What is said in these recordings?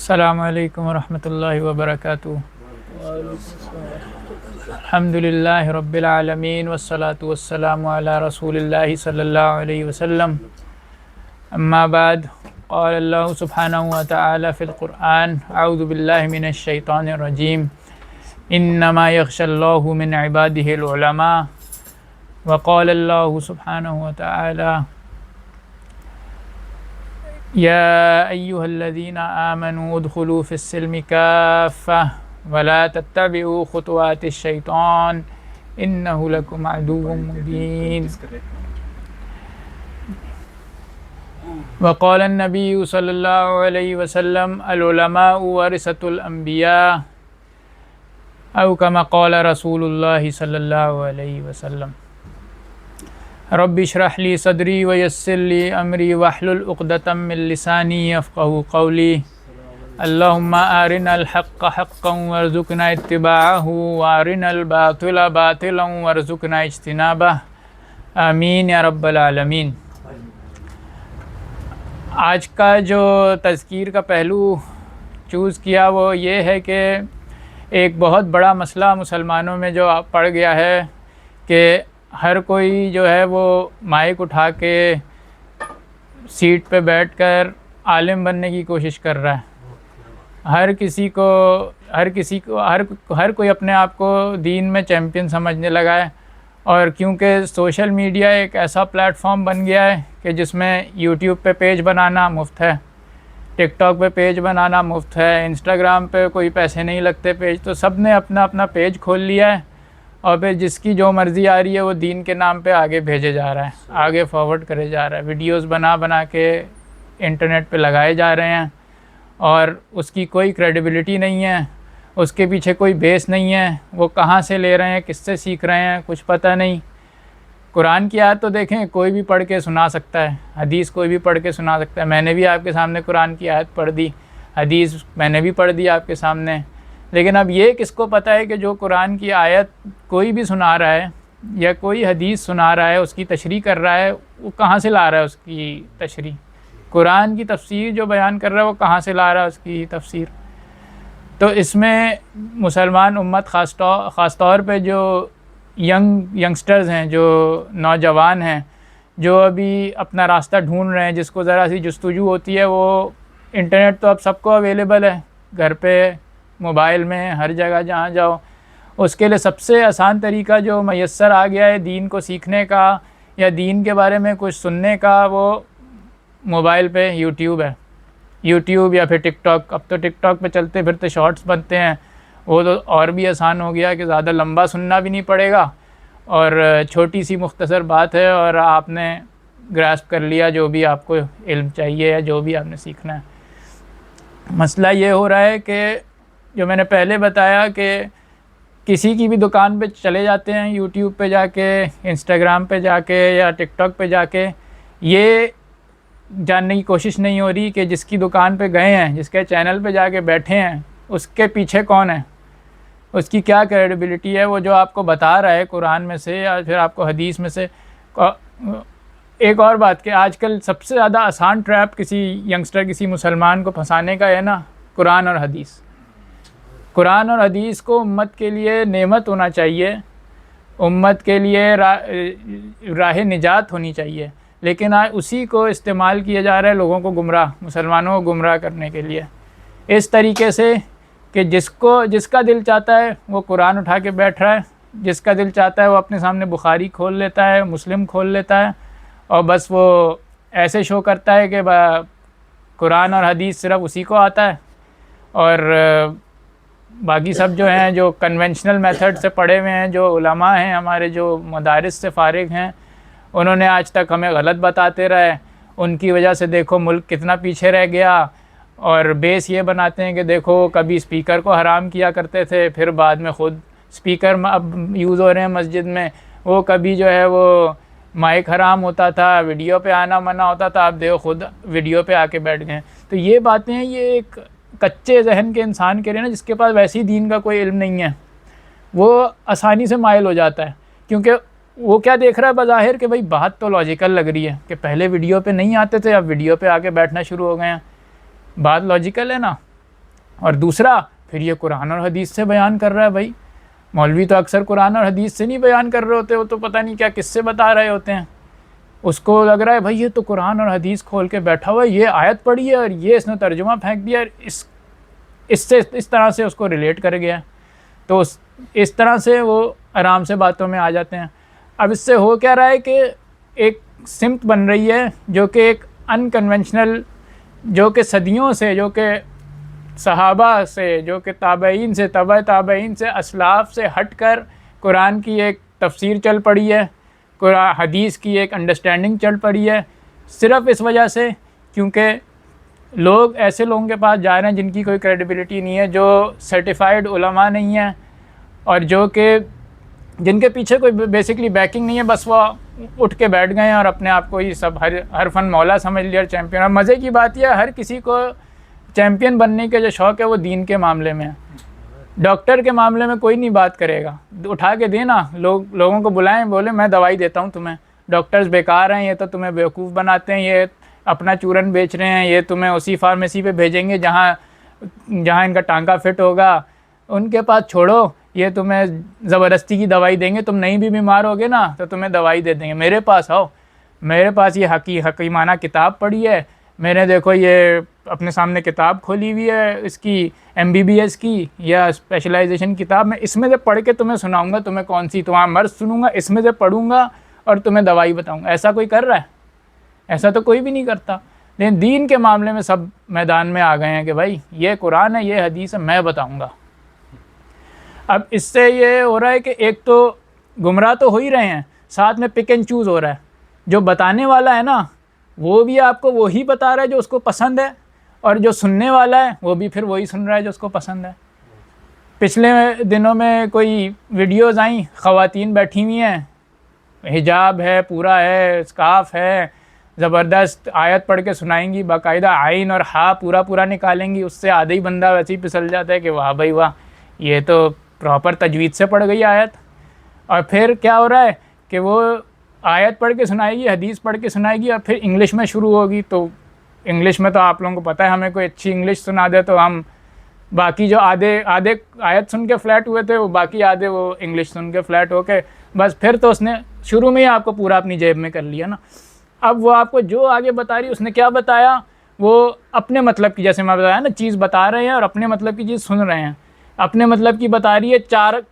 السلام علیکم ورحمۃ اللہ وبرکاتہ۔ الحمد للہ رب العالمین والصلاة والسلام علی رسول اللہ صلی اللہ علیہ وسلم، اما بعد، قال اللہ سبحانہ وتعالی فی القرآن، اعوذ باللہ من الشیطان الرجیم، انما یخشی اللہ من عبادہ العلماء، وقال اللہ سبحانہ وتعالی یا ایہا الذین آمنوا ادخلوا فی السلم کافہ ولا تتبعوا خطوات الشیطان انہ لکم عدو مبین۔ وقال النبی صلی اللہ علیہ وسلم العلماء ورثۃ الانبیاء، او کما قال رسول اللہ صلی اللہ علیہ وسلم۔ رب اشرح لی صدری ویسر لی امری واحلل عقدۃ من لسانی یفقہوا قولی، اللہم ارنا الحق حقا وارزقنا اتباعہ وارنا الباطل باطلا وارزقنا اجتنابہ، آمین یا رب العالمین۔ آج کا جو تذکیر کا پہلو چوز کیا وہ یہ ہے کہ ایک بہت بڑا مسئلہ مسلمانوں میں جو پڑ گیا ہے کہ ہر کوئی جو ہے وہ مائک اٹھا کے سیٹ پہ بیٹھ کر عالم بننے کی کوشش کر رہا ہے۔ ہر کوئی اپنے آپ کو دین میں چیمپئن سمجھنے لگا ہے، اور کیونکہ سوشل میڈیا ایک ایسا پلیٹ فارم بن گیا ہے کہ جس میں یوٹیوب پہ پیج بنانا مفت ہے، ٹک ٹاک پہ پیج بنانا مفت ہے، انسٹاگرام پہ کوئی پیسے نہیں لگتے پیج، تو سب نے اپنا اپنا پیج کھول لیا ہے، اور پھر جس کی جو مرضی آ رہی ہے وہ دین کے نام پہ آگے بھیجے جا رہا ہے، آگے فارورڈ کرے جا رہا ہے، ویڈیوز بنا کے انٹرنیٹ پہ لگائے جا رہے ہیں، اور اس کی کوئی کریڈیبلٹی نہیں ہے، اس کے پیچھے کوئی بیس نہیں ہے، وہ کہاں سے لے رہے ہیں، کس سے سیکھ رہے ہیں، کچھ پتہ نہیں۔ قرآن کی آیت تو دیکھیں کوئی بھی پڑھ کے سنا سکتا ہے، حدیث کوئی بھی پڑھ کے سنا سکتا ہے، میں نے بھی آپ کے سامنے قرآن کی آیت پڑھ دی، حدیث میں نے بھی پڑھ دی آپ کے سامنے، لیکن اب یہ کس کو پتہ ہے کہ جو قرآن کی آیت کوئی بھی سنا رہا ہے یا کوئی حدیث سنا رہا ہے، اس کی تشریح کر رہا ہے، وہ کہاں سے لا رہا ہے اس کی تشریح؟ قرآن کی تفسیر جو بیان کر رہا ہے وہ کہاں سے لا رہا ہے اس کی تفسیر؟ تو اس میں مسلمان امت خاص طور پہ جو ینگسٹرز ہیں، جو نوجوان ہیں، جو ابھی اپنا راستہ ڈھونڈ رہے ہیں، جس کو ذرا سی جستجو ہوتی ہے، وہ انٹرنیٹ تو اب سب کو اویلیبل ہے، گھر پہ، موبائل میں، ہر جگہ جہاں جاؤ، اس کے لیے سب سے آسان طریقہ جو میسر آ گیا ہے دین کو سیکھنے کا یا دین کے بارے میں کچھ سننے کا، وہ موبائل پہ یوٹیوب ہے، یوٹیوب یا پھر ٹک ٹاک۔ اب تو ٹک ٹاک پہ چلتے پھرتے شارٹس بنتے ہیں، وہ تو اور بھی آسان ہو گیا کہ زیادہ لمبا سننا بھی نہیں پڑے گا، اور چھوٹی سی مختصر بات ہے اور آپ نے گراسپ کر لیا جو بھی آپ کو علم چاہیے یا جو بھی آپ نے سیکھنا ہے۔ مسئلہ یہ ہو رہا ہے کہ جو میں نے پہلے بتایا کہ کسی کی بھی دکان پہ چلے جاتے ہیں، یوٹیوب پہ جا کے، انسٹاگرام پہ جا کے یا ٹک ٹاک پہ جا کے، یہ جاننے کی کوشش نہیں ہو رہی کہ جس کی دکان پہ گئے ہیں، جس کے چینل پہ جا کے بیٹھے ہیں، اس کے پیچھے کون ہے، اس کی کیا کریڈیبلٹی ہے، وہ جو آپ کو بتا رہا ہے قرآن میں سے یا پھر آپ کو حدیث میں سے۔ ایک اور بات کہ آج کل سب سے زیادہ آسان ٹریپ کسی ینگسٹر، کسی مسلمان کو پھنسانے کا ہے نا، قرآن اور حدیث۔ قرآن اور حدیث کو امت کے لیے نعمت ہونا چاہیے، امت کے لیے راہ نجات ہونی چاہیے، لیکن آج اسی کو استعمال کیا جا رہا ہے لوگوں کو گمراہ، مسلمانوں کو گمراہ کرنے کے لیے، اس طریقے سے کہ جس کا دل چاہتا ہے وہ قرآن اٹھا کے بیٹھ رہا ہے، جس کا دل چاہتا ہے وہ اپنے سامنے بخاری کھول لیتا ہے، مسلم کھول لیتا ہے، اور بس وہ ایسے شو کرتا ہے کہ قرآن اور حدیث صرف اسی کو آتا ہے، اور باقی سب جو ہیں جو کنونشنل میتھڈ سے پڑھے ہوئے ہیں، جو علماء ہیں ہمارے، جو مدارس سے فارغ ہیں، انہوں نے آج تک ہمیں غلط بتاتے رہے، ان کی وجہ سے دیکھو ملک کتنا پیچھے رہ گیا، اور بیس یہ بناتے ہیں کہ دیکھو کبھی اسپیکر کو حرام کیا کرتے تھے، پھر بعد میں خود اسپیکر اب یوز ہو رہے ہیں مسجد میں، وہ کبھی جو ہے وہ مائک حرام ہوتا تھا، ویڈیو پہ آنا منع ہوتا تھا، اب دیکھو خود ویڈیو پہ آ کے بیٹھ گئے۔ تو یہ باتیں یہ ایک کچے ذہن کے انسان کے لیے نا، جس کے پاس ویسی دین کا کوئی علم نہیں ہے، وہ آسانی سے مائل ہو جاتا ہے، کیونکہ وہ کیا دیکھ رہا ہے بظاہر کہ بھائی بات تو لاجیکل لگ رہی ہے کہ پہلے ویڈیو پہ نہیں آتے تھے، اب ویڈیو پہ آ کے بیٹھنا شروع ہو گئے ہیں، بات لاجیکل ہے نا، اور دوسرا پھر یہ قرآن اور حدیث سے بیان کر رہا ہے. بھائی مولوی تو اکثر قرآن اور حدیث سے نہیں بیان کر رہے ہوتے, وہ تو پتہ نہیں کیا کس سے بتا رہے ہوتے ہیں. اس کو لگ رہا ہے بھائی یہ تو قرآن اور حدیث کھول کے بیٹھا ہوا ہے, یہ آیت پڑھی ہے اور یہ اس نے ترجمہ پھینک دیا, اس طرح سے اس کو ریلیٹ کر گیا. تو اس طرح سے وہ آرام سے باتوں میں آ جاتے ہیں. اب اس سے ہو کیا رہا ہے کہ ایک سمت بن رہی ہے جو کہ ایک ان کنونشنل, جو کہ صدیوں سے, جو کہ صحابہ سے, جو کہ تابعین سے, تبع تابعین سے, اسلاف سے ہٹ کر قرآن کی ایک تفسیر چل پڑی ہے, قرآن حدیث کی ایک انڈرسٹینڈنگ چل پڑی ہے, صرف اس وجہ سے کیونکہ لوگ ایسے لوگوں کے پاس جا رہے ہیں جن کی کوئی کریڈیبلٹی نہیں ہے, جو سرٹیفائڈ علماء نہیں ہیں, اور جو کہ جن کے پیچھے کوئی بیسکلی بیکنگ نہیں ہے, بس وہ اٹھ کے بیٹھ گئے ہیں اور اپنے آپ کو یہ سب ہر فن مولا سمجھ لیا, چیمپئن. اور مزے کی بات یہ ہے ہر کسی کو چیمپئن بننے کے جو شوق ہے وہ دین کے معاملے میں ہے. ڈاکٹر کے معاملے میں کوئی نہیں بات کرے گا, اٹھا کے دینا, لوگوں کو بلائیں, بولے میں دوائی دیتا ہوں تمہیں, ڈاکٹرز بیکار ہیں, یہ تو تمہیں بیوقوف بناتے ہیں, یہ اپنا چورن بیچ رہے ہیں, یہ تمہیں اسی فارمیسی پہ بھیجیں گے جہاں ان کا ٹانکا فٹ ہوگا, ان کے پاس چھوڑو, یہ تمہیں زبردستی کی دوائی دیں گے, تم نہیں بھی بیمار ہوگے نا تو تمہیں دوائی دے دیں گے. میرے پاس آؤ, میرے پاس یہ حکیمانہ کتاب پڑھی ہے, میں نے دیکھو یہ اپنے سامنے کتاب کھولی ہوئی ہے اس کی MBBS کی یا اسپیشلائزیشن کتاب, میں اس میں سے پڑھ کے تمہیں سناؤں گا, تمہیں کون سی تمہارا مرض سنوں گا, اس میں سے پڑھوں گا اور تمہیں دوائی بتاؤں گا. ایسا کوئی کر رہا ہے؟ ایسا تو کوئی بھی نہیں کرتا. لیکن دین کے معاملے میں سب میدان میں آ گئے ہیں کہ بھائی یہ قرآن ہے, یہ حدیث ہے, میں بتاؤں گا. اب اس سے یہ ہو رہا ہے کہ ایک تو گمراہ تو ہو ہی رہے ہیں, ساتھ میں پک اینڈ چوز ہو رہا ہے. جو بتانے والا ہے نا وہ بھی آپ کو وہی بتا رہا ہے جو اس کو پسند ہے, اور جو سننے والا ہے وہ بھی پھر وہی سن رہا ہے جو اس کو پسند ہے. پچھلے دنوں میں کوئی ویڈیوز آئیں, خواتین بیٹھی ہوئی ہیں, حجاب ہے, پورا ہے, اسکارف ہے, زبردست آیت پڑھ کے سنائیں گی, باقاعدہ عین اور ہا پورا نکالیں گی. اس سے آدھا ہی بندہ ویسے ہی پھسل جاتا ہے کہ واہ بھائی واہ, یہ تو پراپر تجوید سے پڑھ گئی آیت. اور پھر کیا ہو رہا ہے کہ وہ آیت پڑھ کے سنائے گی, حدیث پڑھ کے سنائے گی, اور پھر انگلش میں شروع ہوگی. تو انگلش میں تو آپ لوگوں کو پتہ ہے, ہمیں کوئی اچھی انگلش سنا دے تو ہم باقی جو آدھے آیت سن کے فلیٹ ہوئے تھے وہ باقی آدھے وہ انگلش سن کے فلیٹ ہو کے, بس پھر تو اس نے شروع میں ہی آپ کو پورا اپنی جیب میں کر لیا نا. اب وہ آپ کو جو آگے بتا رہی ہے, اس نے کیا بتایا, وہ اپنے مطلب کی, جیسے میں بتایا نا, چیز بتا رہے ہیں اور اپنے مطلب کی چیز سن رہے ہیں. اپنے مطلب کی بتا رہی ہے,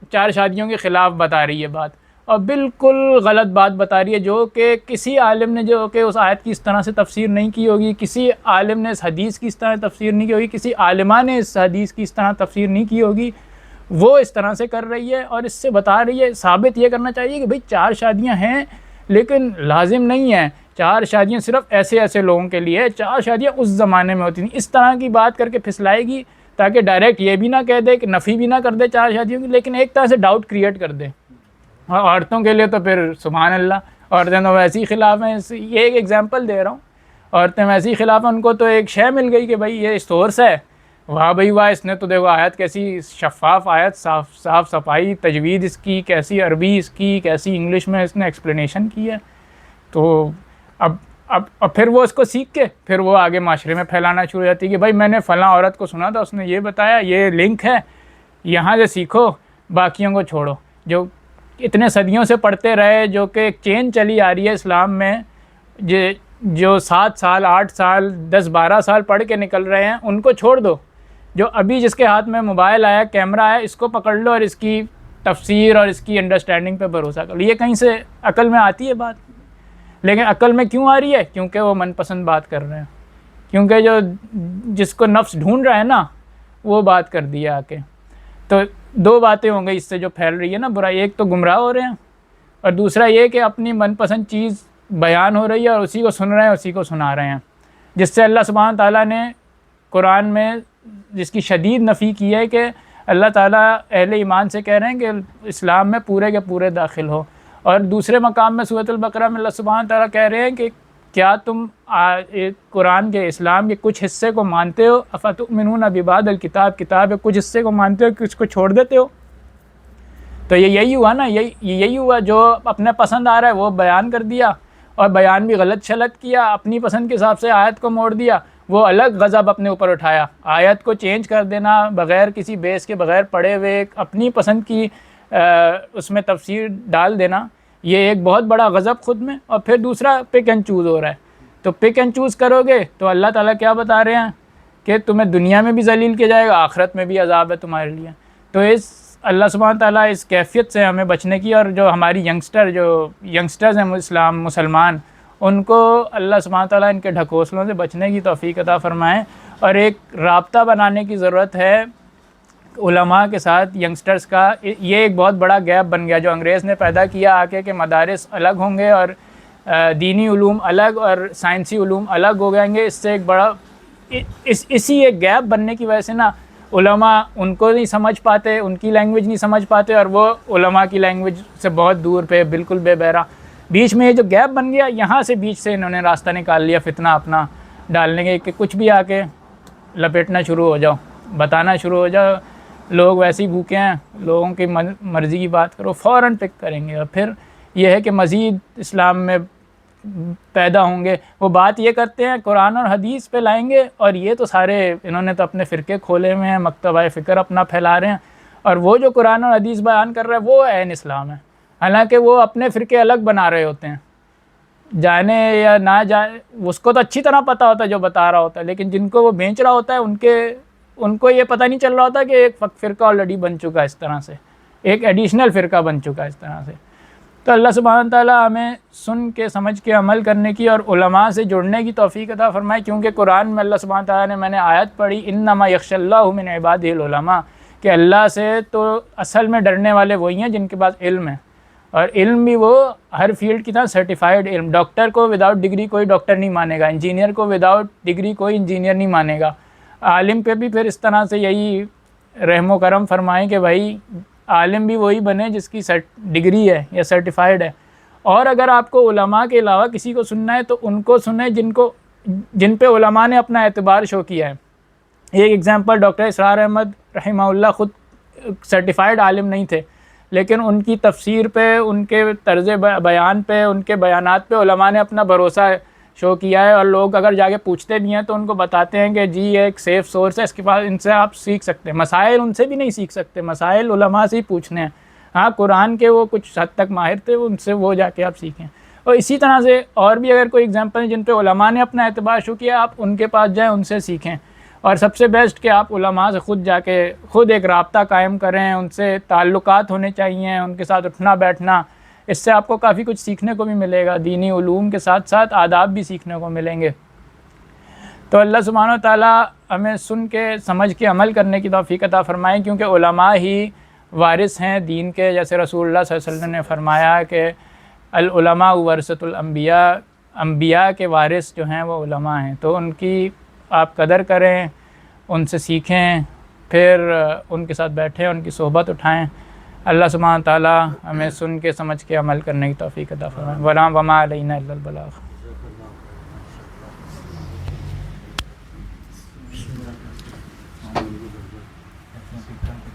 چار شادیوں کے خلاف بتا رہی ہے بات, اور بالکل غلط بات بتا رہی ہے, جو کہ کسی عالم نے جو کہ اس آیت کی اس طرح سے تفسیر نہیں کی ہوگی, کسی عالم نے اس حدیث کی اس طرح تفسیر نہیں کی ہوگی, کسی عالمہ نے اس حدیث کی اس طرح تفسیر نہیں کی ہوگی, وہ اس طرح سے کر رہی ہے اور اس سے بتا رہی ہے. ثابت یہ کرنا چاہیے کہ بھئی 4 شادیاں ہیں, لیکن لازم نہیں ہیں 4 شادیاں صرف ایسے لوگوں کے لیے, 4 شادیاں اس زمانے میں ہوتی تھیں. اس طرح کی بات کر کے پھسلائے گی تاکہ ڈائریکٹ یہ بھی نہ کہہ دے کہ نفی بھی نہ کر دے 4 شادیوں کی, لیکن ایک طرح سے ڈاؤٹ کریٹ کر دے. اور عورتوں کے لیے تو پھر سبحان اللہ, عورتیں تو ویسے ہی خلاف ہیں. یہ ایک ایگزامپل دے رہا ہوں, عورتیں ویسے ہی خلاف ہیں. ان کو تو ایک شے مل گئی کہ بھائی یہ سورس ہے, واہ بھائی واہ, اس نے تو دیکھو آیت کیسی شفاف آیت, صاف صفائی تجوید اس کی, کیسی عربی اس کی, کیسی انگلش میں اس نے ایکسپلینیشن کی ہے. تو اب پھر وہ اس کو سیکھ کے پھر وہ آگے معاشرے میں پھیلانا شروع ہو جاتی ہے کہ بھائی میں نے فلاں عورت کو سنا تھا, اس نے یہ بتایا, یہ لنک ہے, یہاں سے سیکھو, باقیوں کو چھوڑو. جو اتنے صدیوں سے پڑھتے رہے, جو کہ ایک چین چلی آ رہی ہے اسلام میں, جو 7 سال 8 سال 10 12 سال پڑھ کے نکل رہے ہیں, ان کو چھوڑ دو. جو ابھی جس کے ہاتھ میں موبائل آیا, کیمرہ ہے, اس کو پکڑ لو اور اس کی تفسیر اور اس کی انڈرسٹینڈنگ پہ بھروسہ کر لو. یہ کہیں سے عقل میں آتی ہے بات, لیکن عقل میں کیوں آ رہی ہے؟ کیونکہ وہ من پسند بات کر رہے ہیں, کیونکہ جو جس کو نفس ڈھونڈ رہا ہے نا وہ بات کر دیا آ کے. تو 2 باتیں ہوں گئی اس سے جو پھیل رہی ہے نا برائی. ایک تو گمراہ ہو رہے ہیں, اور دوسرا یہ کہ اپنی من پسند چیز بیان ہو رہی ہے اور اسی کو سن رہے ہیں, اسی کو سنا رہے ہیں, جس سے اللہ سبحانہ تعالیٰ نے قرآن میں جس کی شدید نفی کی ہے کہ اللہ تعالیٰ اہل ایمان سے کہہ رہے ہیں کہ اسلام میں پورے کے پورے داخل ہو. اور دوسرے مقام میں سورۃ البقرہ میں اللہ سبحانہ تعالیٰ کہہ رہے ہیں کہ کیا تم قرآن کے اسلام کے کچھ حصے کو مانتے ہو, افتؤمنون ببعض الکتاب, کتاب کے کچھ حصے کو مانتے ہو کہ اس کو چھوڑ دیتے ہو. تو یہی ہوا نا, یہی ہوا, جو اپنے پسند آ رہا ہے وہ بیان کر دیا, اور بیان بھی غلط شلت کیا, اپنی پسند کے حساب سے آیت کو موڑ دیا, وہ الگ غضب اپنے اوپر اٹھایا. آیت کو چینج کر دینا بغیر کسی بیس کے، بغیر پڑھے ہوئے، ایک اپنی پسند کی اس میں تفسیر ڈال دینا، یہ ایک بہت بڑا غضب خود میں. اور پھر دوسرا پک اینڈ چوز ہو رہا ہے. تو پک اینڈ چوز کرو گے تو اللہ تعالیٰ کیا بتا رہے ہیں کہ تمہیں دنیا میں بھی ذلیل کیا جائے گا، آخرت میں بھی عذاب ہے تمہارے لیے. تو اس اللہ سبحانہ تعالیٰ اس کیفیت سے ہمیں بچنے کی، اور جو ہماری ینگسٹرز ہیں مسلمان، ان کو اللہ سبحانہ تعالیٰ ان کے ڈھکوسلوں سے بچنے کی توفیق عطا فرمائیں. اور ایک رابطہ بنانے کی ضرورت ہے علماء کے ساتھ ینگسٹرز کا. یہ ایک بہت بڑا گیپ بن گیا جو انگریز نے پیدا کیا آ کے کہ مدارس الگ ہوں گے اور دینی علوم الگ اور سائنسی علوم الگ ہو جائیں گے. اس سے ایک بڑا اسی ایک گیپ بننے کی وجہ سے نا علماء ان کو نہیں سمجھ پاتے، ان کی لینگویج نہیں سمجھ پاتے، اور وہ علماء کی لینگویج سے بہت دور پہ بالکل بے بہرا. بیچ میں یہ جو گیپ بن گیا، یہاں سے بیچ سے انہوں نے راستہ نکال لیا فتنہ اپنا ڈالنے کے، کہ کچھ بھی آ کے لپیٹنا شروع ہو جاؤ، بتانا شروع ہو جاؤ. لوگ ویسے ہی بھوکے ہیں، لوگوں کی مرضی کی بات کرو فوراً پک کریں گے. اور پھر یہ ہے کہ مزید اسلام میں پیدا ہوں گے. وہ بات یہ کرتے ہیں قرآن اور حدیث پہ لائیں گے، اور یہ تو سارے انہوں نے تو اپنے فرقے کھولے ہوئے ہیں، مکتبہ فکر اپنا پھیلا رہے ہیں، اور وہ جو قرآن اور حدیث بیان کر رہا ہے وہ عین اسلام ہے. حالانکہ وہ اپنے فرقے الگ بنا رہے ہوتے ہیں، جانے یا نہ جانے اس کو تو اچھی طرح پتہ ہوتا ہے جو بتا رہا ہوتا ہے، لیکن جن کو وہ بیچ رہا ہوتا ہے ان کو یہ پتہ نہیں چل رہا ہوتا کہ ایک فرقہ آلریڈی بن چکا ہے، اس طرح سے ایک ایڈیشنل فرقہ بن چکا ہے اس طرح سے. تو اللہ سبحانہ تعالیٰ ہمیں سن کے سمجھ کے عمل کرنے کی اور علماء سے جڑنے کی توفیق عطا فرمائے. کیونکہ قرآن میں اللہ سبحانہ تعالیٰ نے، میں نے آیت پڑھی انما یخشی اللہ من عبادہ العلماء، کہ اللہ سے تو اصل میں ڈرنے والے وہی ہیں جن کے پاس علم ہے، اور علم بھی وہ ہر فیلڈ کی طرح سرٹیفائڈ علم. ڈاکٹر کو وداؤٹ ڈگری کوئی ڈاکٹر نہیں مانے گا، انجینئر کو وداؤٹ ڈگری کوئی انجینئر نہیں مانے گا. عالم پہ بھی پھر اس طرح سے یہی رحم و کرم فرمائیں کہ بھائی عالم بھی وہی بنے جس کی ڈگری ہے یا سرٹیفائڈ ہے. اور اگر آپ کو علماء کے علاوہ کسی کو سننا ہے تو ان کو سنیں جن پہ علماء نے اپنا اعتبار شو کیا ہے. ایک ایگزامپل ڈاکٹر اسرار احمد رحمہ اللہ خود سرٹیفائڈ عالم نہیں تھے، لیکن ان کی تفسیر پہ، ان کے طرز بیان پہ، ان کے بیانات پہ علماء نے اپنا بھروسہ شو کیا ہے. اور لوگ اگر جا کے پوچھتے بھی ہیں تو ان کو بتاتے ہیں کہ جی یہ ایک سیف سورس ہے، اس کے پاس ان سے آپ سیکھ سکتے ہیں. مسائل ان سے بھی نہیں سیکھ سکتے، مسائل علماء سے ہی پوچھنے ہیں. ہاں قرآن کے وہ کچھ حد تک ماہر تھے، ان سے وہ جا کے آپ سیکھیں. اور اسی طرح سے اور بھی اگر کوئی ایگزامپل ہیں جن پہ علماء نے اپنا اعتبار شو کیا، آپ ان کے پاس جائیں، ان سے سیکھیں. اور سب سے بیسٹ کہ آپ علماء سے خود جا کے خود ایک رابطہ قائم کریں، ان سے تعلقات ہونے چاہیے، ان کے ساتھ اٹھنا بیٹھنا. اس سے آپ کو کافی کچھ سیکھنے کو بھی ملے گا، دینی علوم کے ساتھ ساتھ آداب بھی سیکھنے کو ملیں گے. تو اللہ سبحانہ و تعالیٰ ہمیں سن کے سمجھ کے عمل کرنے کی توفیق عطا فرمائیں. کیونکہ علماء ہی وارث ہیں دین کے. جیسے رسول اللہ صلی اللہ علیہ وسلم نے فرمایا کہ العلماء ورثۃ الانبیاء، انبیاء کے وارث جو ہیں وہ علماء ہیں. تو ان کی آپ قدر کریں، ان سے سیکھیں، پھر ان کے ساتھ بیٹھیں، ان کی صحبت اٹھائیں. اللہ سبحانہ تعالیٰ ہمیں سن کے سمجھ کے عمل کرنے کی توفیق عطا فرمائے. وما علینا الا البلاغ.